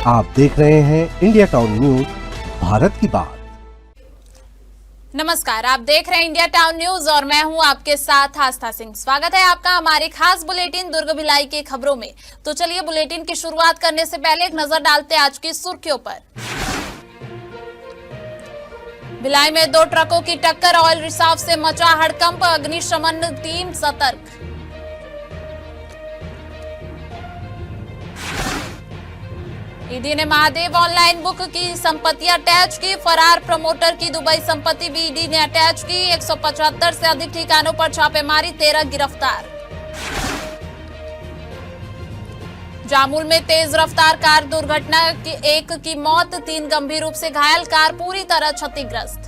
आप देख रहे हैं इंडिया टाउन न्यूज, भारत की बात। नमस्कार, आप देख रहे हैं इंडिया टाउन न्यूज और मैं हूं आपके साथ आस्था सिंह। स्वागत है आपका हमारे खास बुलेटिन दुर्ग भिलाई की खबरों में। तो चलिए बुलेटिन की शुरुआत करने से पहले एक नजर डालते हैं आज की सुर्खियों पर। भिलाई में 2 ट्रकों की टक्कर, ऑयल रिसाव से मचा हड़कंप, अग्निशमन टीम सतर्क। ईडी ने महादेव ऑनलाइन बुक की संपत्ति अटैच की, फरार प्रमोटर की दुबई संपत्ति भी ईडी ने अटैच की। 175 से अधिक ठिकानों पर छापेमारी, 13 गिरफ्तार। जामुल में तेज रफ्तार कार दुर्घटना, एक की मौत, 3 गंभीर रूप से घायल, कार पूरी तरह क्षतिग्रस्त।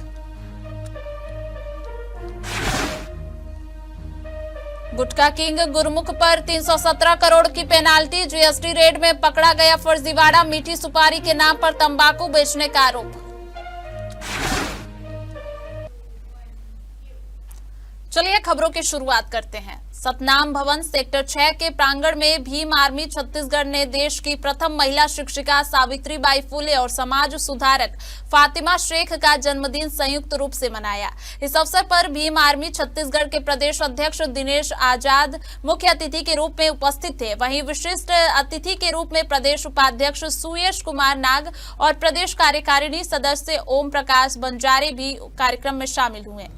गुटखा किंग गुरमुख पर 317 करोड़ की पेनाल्टी, जीएसटी रेड में पकड़ा गया फर्जीवाड़ा, मीठी सुपारी के नाम पर तंबाकू बेचने का आरोप। चलिए खबरों की शुरुआत करते हैं। सतनाम भवन सेक्टर 6 के प्रांगण में भीम आर्मी छत्तीसगढ़ ने देश की प्रथम महिला शिक्षिका सावित्रीबाई फुले और समाज सुधारक फातिमा शेख का जन्मदिन संयुक्त रूप से मनाया। इस अवसर पर भीम आर्मी छत्तीसगढ़ के प्रदेश अध्यक्ष दिनेश आजाद मुख्य अतिथि के रूप में उपस्थित थे। वहीं विशिष्ट अतिथि के रूप में प्रदेश उपाध्यक्ष सुयश कुमार नाग और प्रदेश कार्यकारिणी सदस्य ओम प्रकाश बंजारे भी कार्यक्रम में शामिल हुए।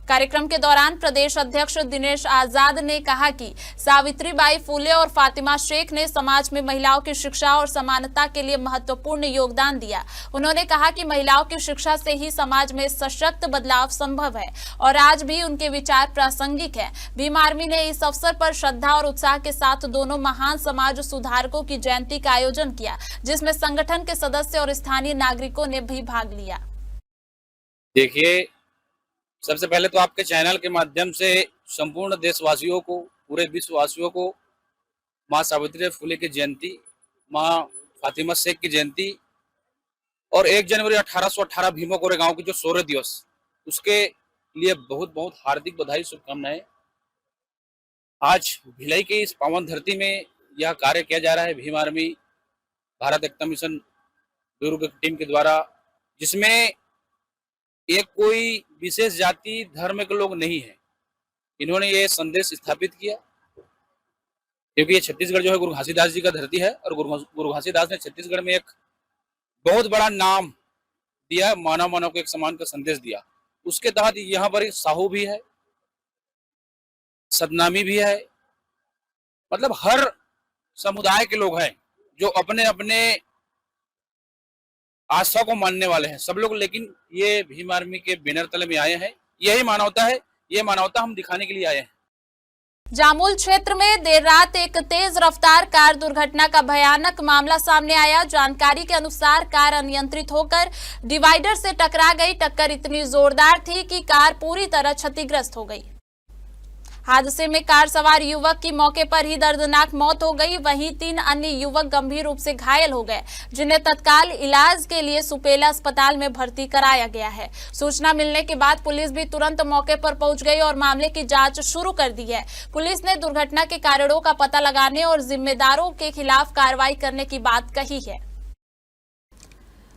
कार्यक्रम के दौरान प्रदेश अध्यक्ष दिनेश आजाद ने कहा कि सावित्रीबाई फुले और फातिमा शेख ने समाज में महिलाओं की शिक्षा और समानता के लिए महत्वपूर्ण योगदान दिया। उन्होंने कहा कि महिलाओं की शिक्षा से ही समाज में सशक्त बदलाव संभव है और आज भी उनके विचार प्रासंगिक हैं। भीम आर्मी ने इस अवसर पर श्रद्धा और उत्साह के साथ दोनों महान समाज सुधारकों की जयंती का आयोजन किया, जिसमें संगठन के सदस्य और स्थानीय नागरिकों ने भी भाग लिया। देखिए, सबसे पहले तो आपके चैनल के माध्यम से संपूर्ण देशवासियों को, पूरे विश्ववासियों को माँ सावित्री फुले की जयंती, माँ फातिमा शेख की जयंती और 1 जनवरी 1818 भीमा कोरेगांव की जो शौर्य दिवस, उसके लिए बहुत बहुत हार्दिक बधाई, शुभकामनाएं। आज भिलाई की इस पावन धरती में यह कार्य किया जा रहा है भीम आर्मी भारत एकता मिशन दुर्ग टीम के द्वारा, जिसमें एक कोई विशेष जाति धर्म के लोग नहीं है। इन्होंने ये संदेश स्थापित किया क्योंकि ये छत्तीसगढ़ जो है गुरु घासीदास जी का धरती है और गुरु घासीदास ने छत्तीसगढ़ में एक बहुत बड़ा नाम दिया, मानव मानव को एक समान का संदेश दिया। उसके तहत यहाँ पर साहू भी है, सतनामी भी है, मतलब हर समुदाय के लोग हैं जो अपने अपने आस्था को मानने वाले हैं सब लोग, लेकिन ये भीम आर्मी के बैनर तले में आए हैं। यही मानवता है, ये मानवता हम दिखाने के लिए आए हैं। जामुल क्षेत्र में देर रात एक तेज रफ्तार कार दुर्घटना का भयानक मामला सामने आया। जानकारी के अनुसार कार अनियंत्रित होकर डिवाइडर से टकरा गई। टक्कर इतनी जोरदार थी कि कार पूरी तरह क्षतिग्रस्त हो गई। हादसे में कार सवार युवक की मौके पर ही दर्दनाक मौत हो गई। वहीं 3 अन्य युवक गंभीर रूप से घायल हो गए, जिन्हें तत्काल इलाज के लिए सुपेला अस्पताल में भर्ती कराया गया है। सूचना मिलने के बाद पुलिस भी तुरंत मौके पर पहुंच गई और मामले की जांच शुरू कर दी है। पुलिस ने दुर्घटना के कारणों का पता लगाने और जिम्मेदारों के खिलाफ कार्रवाई करने की बात कही है।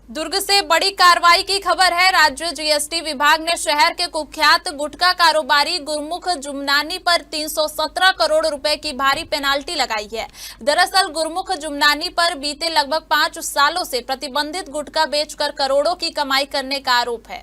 दुर्ग से बड़ी कार्रवाई की खबर है। राज्य जीएसटी विभाग ने शहर के कुख्यात गुटखा कारोबारी गुरमुख जुमनानी पर 317 करोड़ रुपए की भारी पेनाल्टी लगाई है। दरअसल गुरमुख जुमनानी पर बीते लगभग 5 सालों से प्रतिबंधित गुटखा बेचकर करोड़ों की कमाई करने का आरोप है।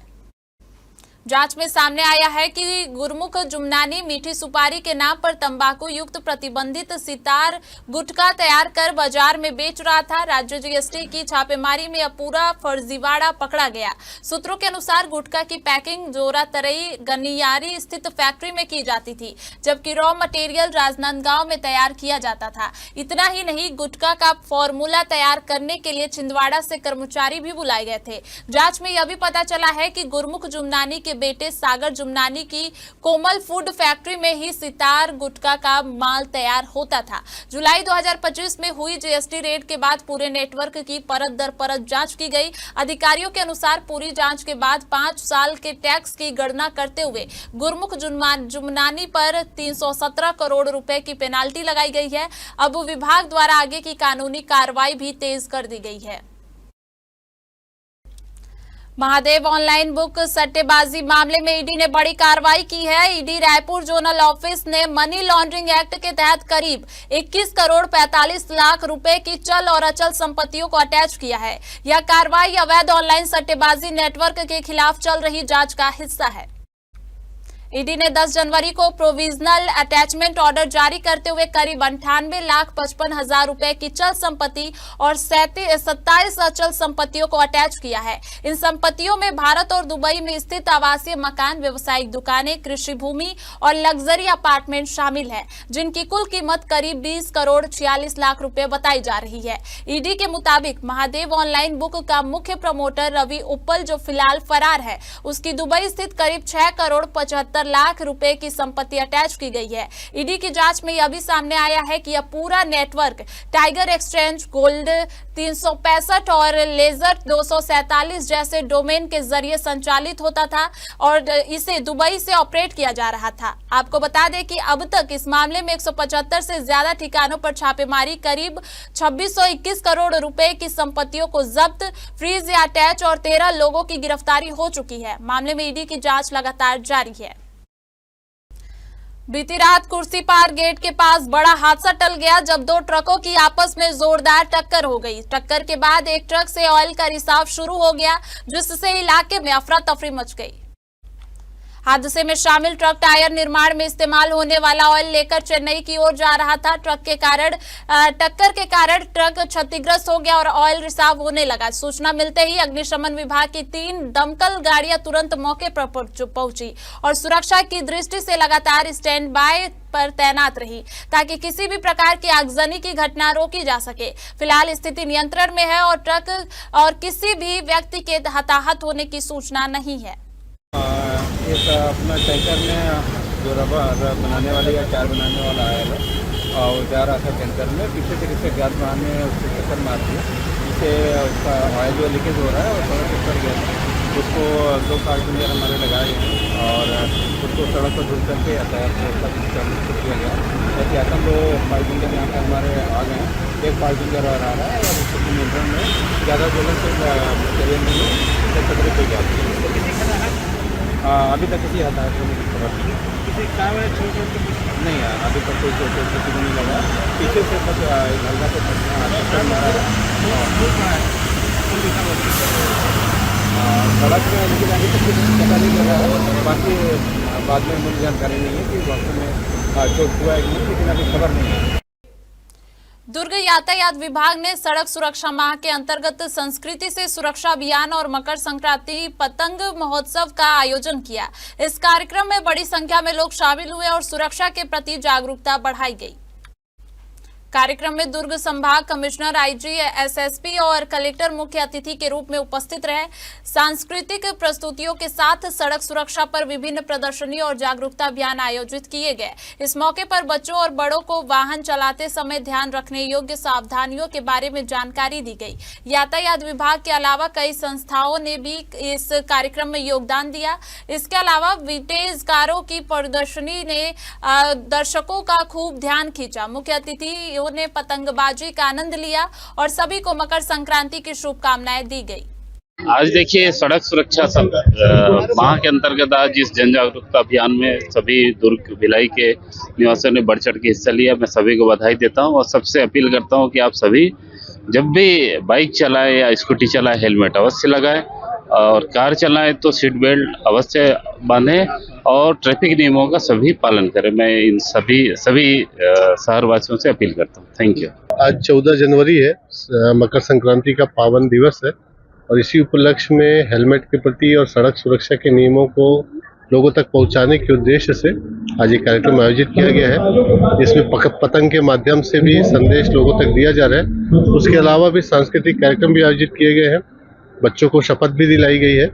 जांच में सामने आया है कि गुरमुख जुमनानी मीठी सुपारी के नाम पर तंबाकू युक्त प्रतिबंधित सितार गुटखा तैयार कर बाजार में बेच रहा था। राज्य जीएसटी की छापेमारी में अब पूरा फर्जीवाड़ा पकड़ा गया। सूत्रों के अनुसार गुटखा की पैकिंग जोरातरई गनियारी स्थित फैक्ट्री में की जाती थी, जबकि रॉ मटेरियल राजनांदगांव में तैयार किया जाता था। इतना ही नहीं, गुटखा का फॉर्मूला तैयार करने के लिए छिंदवाड़ा से कर्मचारी भी बुलाए गए थे। जांच में यह भी पता चला है कि गुरमुख जुमनानी के बेटे सागर जुमनानी की कोमल फूड फैक्ट्री में ही सितार गुटखा का माल तैयार होता था। जुलाई 2025 में हुई जीएसटी रेड के बाद पूरे नेटवर्क की परत दर परत जांच की गई। अधिकारियों के अनुसार पूरी जांच के बाद 5 साल के टैक्स की गणना करते हुए गुरमुख जुमनानी पर 317 करोड़ रुपए की पेनाल्टी लगाई गई है। अब विभाग द्वारा आगे की कानूनी कार्रवाई भी तेज कर दी गई है। महादेव ऑनलाइन बुक सट्टेबाजी मामले में ईडी ने बड़ी कार्रवाई की है। ईडी रायपुर जोनल ऑफिस ने मनी लॉन्ड्रिंग एक्ट के तहत करीब 21 करोड़ 45 लाख रुपए की चल और अचल संपत्तियों को अटैच किया है। यह कार्रवाई अवैध ऑनलाइन सट्टेबाजी नेटवर्क के खिलाफ चल रही जांच का हिस्सा है। ईडी ने 10 जनवरी को प्रोविजनल अटैचमेंट ऑर्डर जारी करते हुए करीब 98,55,000 रुपए की चल संपत्ति और 27 अचल संपत्तियों को अटैच किया है। इन संपत्तियों में भारत और दुबई में स्थित आवासीय मकान, व्यवसायिक दुकानें, कृषि भूमि और लग्जरी अपार्टमेंट शामिल हैं, जिनकी कुल कीमत करीब 20 करोड़ 46 लाख रुपए बताई जा रही है। ईडी के मुताबिक महादेव ऑनलाइन बुक का मुख्य प्रमोटर रवि उप्पल, जो फिलहाल फरार है, उसकी दुबई स्थित करीब 6 करोड़ 75 लाख रुपए की संपत्ति अटैच की गई है। ईडी की जांच में यह भी सामने आया है कि यह पूरा नेटवर्क टाइगर एक्सचेंज, गोल्ड 365 और लेजर 247 जैसे डोमेन के जरिए संचालित होता था और इसे दुबई से ऑपरेट किया जा रहा था। आपको बता दें कि अब तक इस मामले में 175 से ज्यादा ठिकानों पर छापेमारी, करीब 2621 करोड़ रुपए की संपत्तियों को जब्त, फ्रीज या अटैच और 13 लोगों की गिरफ्तारी हो चुकी है। मामले में ईडी की जांच लगातार जारी है। बीती रात कुर्सीपार गेट के पास बड़ा हादसा टल गया जब 2 ट्रकों की आपस में जोरदार टक्कर हो गई। टक्कर के बाद एक ट्रक से ऑयल का रिसाव शुरू हो गया, जिससे इलाके में अफरा तफरी मच गई। हादसे में शामिल ट्रक टायर निर्माण में इस्तेमाल होने वाला ऑयल लेकर चेन्नई की ओर जा रहा था। टक्कर के कारण ट्रक क्षतिग्रस्त हो गया और ऑयल रिसाव होने लगा। सूचना मिलते ही अग्निशमन विभाग की 3 दमकल गाड़ियां तुरंत मौके पर पहुंची और सुरक्षा की दृष्टि से लगातार स्टैंड बाय पर तैनात रही, ताकि किसी भी प्रकार की आगजनी की घटना रोकी जा सके। फिलहाल स्थिति नियंत्रण में है और ट्रक और किसी भी व्यक्ति के हताहत होने की सूचना नहीं है। एक अपना टैंकर में जो रबर बनाने वाले या चार बनाने वाला आया है और जा रहा था टैंकर में, पीछे से किसी गैस बनाने उससे टक्कर मार दी, जिससे उसका ऑयल जो लीकेज हो रहा है वो सड़क पर गया। उसको 2 पैसेंजर हमारे लगाए हैं और उसको सड़क पर ढूंढ करके यातायात किया गया। ऐसे आतम 2 पैसेंजर यहाँ पर हमारे आ गए हैं। एक पैसेंजर और आ रहा है और उसको नियंत्रण में ज़्यादा ज्वलन से चलिए नहीं खतरे पे गया। अभी तक किसी हताहत होने की खबर नहीं, किसी काम में नहीं है। अभी तक कोई चोट किसी को नहीं लगा। पीछे से बस हल्का से सड़क में लेकिन अभी तक कुछ पता नहीं लगा है। बाकी बाद में मुझे जानकारी नहीं है कि वास्तव में चोट हुआ है कि नहीं, लेकिन अभी खबर नहीं है। दुर्ग यातायात विभाग ने सड़क सुरक्षा माह के अंतर्गत संस्कृति से सुरक्षा अभियान और मकर संक्रांति पतंग महोत्सव का आयोजन किया। इस कार्यक्रम में बड़ी संख्या में लोग शामिल हुए और सुरक्षा के प्रति जागरूकता बढ़ाई गई। कार्यक्रम में दुर्ग संभाग कमिश्नर, आईजी, एसएसपी और कलेक्टर मुख्य अतिथि के रूप में उपस्थित रहे। सांस्कृतिक प्रस्तुतियों के साथ सड़क सुरक्षा पर विभिन्न प्रदर्शनी और जागरूकता अभियान आयोजित किए गए। इस मौके पर बच्चों और बड़ों को वाहन चलाते समय ध्यान रखने योग्य सावधानियों के बारे में जानकारी दी गई। यातायात विभाग के अलावा कई संस्थाओं ने भी इस कार्यक्रम में योगदान दिया। इसके अलावा विंटेज कारों की प्रदर्शनी ने दर्शकों का खूब ध्यान खींचा। मुख्य अतिथि ने पतंगबाजी का आनंद लिया और सभी को मकर संक्रांति की शुभकामनाएं दी गई। आज देखिए सड़क सुरक्षा माह के अंतर्गत आज इस जन जागरूकता अभियान में सभी दुर्ग भिलाई के निवासियों ने बढ़ चढ़ के हिस्सा लिया। मैं सभी को बधाई देता हूं और सबसे अपील करता हूं कि आप सभी जब भी बाइक चलाएं या स्कूटी चलाएं हेलमेट अवश्य लगाएं और कार चलाएं तो सीट बेल्ट अवश्य बांधें और ट्रैफिक नियमों का सभी पालन करें। मैं इन सभी शहरवासियों से अपील करता हूँ। Thank you. आज 14 जनवरी है, मकर संक्रांति का पावन दिवस है और इसी उपलक्ष्य में हेलमेट के प्रति और सड़क सुरक्षा के नियमों को लोगों तक पहुंचाने के उद्देश्य से आज ये कार्यक्रम आयोजित किया गया है। इसमें पतंग के माध्यम से भी संदेश लोगों तक दिया जा रहा है। उसके अलावा भी सांस्कृतिक कार्यक्रम भी आयोजित किए गए हैं। बच्चों को शपथ भी दिलाई गई है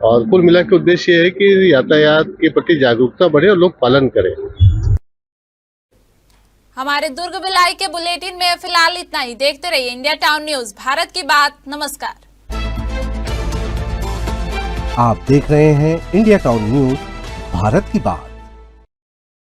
और कुल मिला के उद्देश्य ये है कि यातायात के प्रति जागरूकता बढ़े और लोग पालन करें। हमारे दुर्ग भिलाई के बुलेटिन में फिलहाल इतना ही। देखते रहिए इंडिया टाउन न्यूज, भारत की बात। नमस्कार। आप देख रहे हैं इंडिया टाउन न्यूज, भारत की बात।